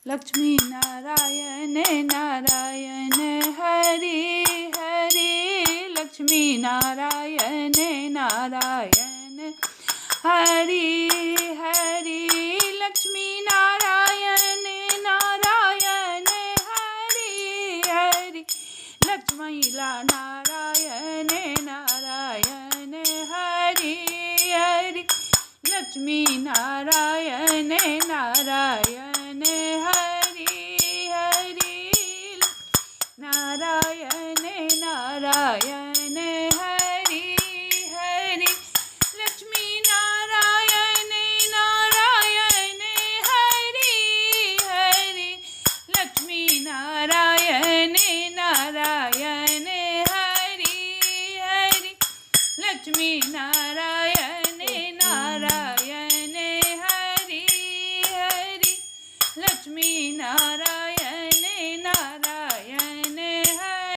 Lakshmi Narayan Narayan Hari Hari Lakshmi Narayan Narayan Hari Hari Lakshmi Narayan Narayan Hari Hari Lakshmi Narayan Narayan Hari Hari Lakshmi Narayan Narayan Hari Hari Narayan Narayan Hari Hari Lakshmi Narayan Narayan Hari Hari Lakshmi Narayan Narayan Hari Hari Lakshmi Narayan Narayan Hari Hari Lakshmi Narayan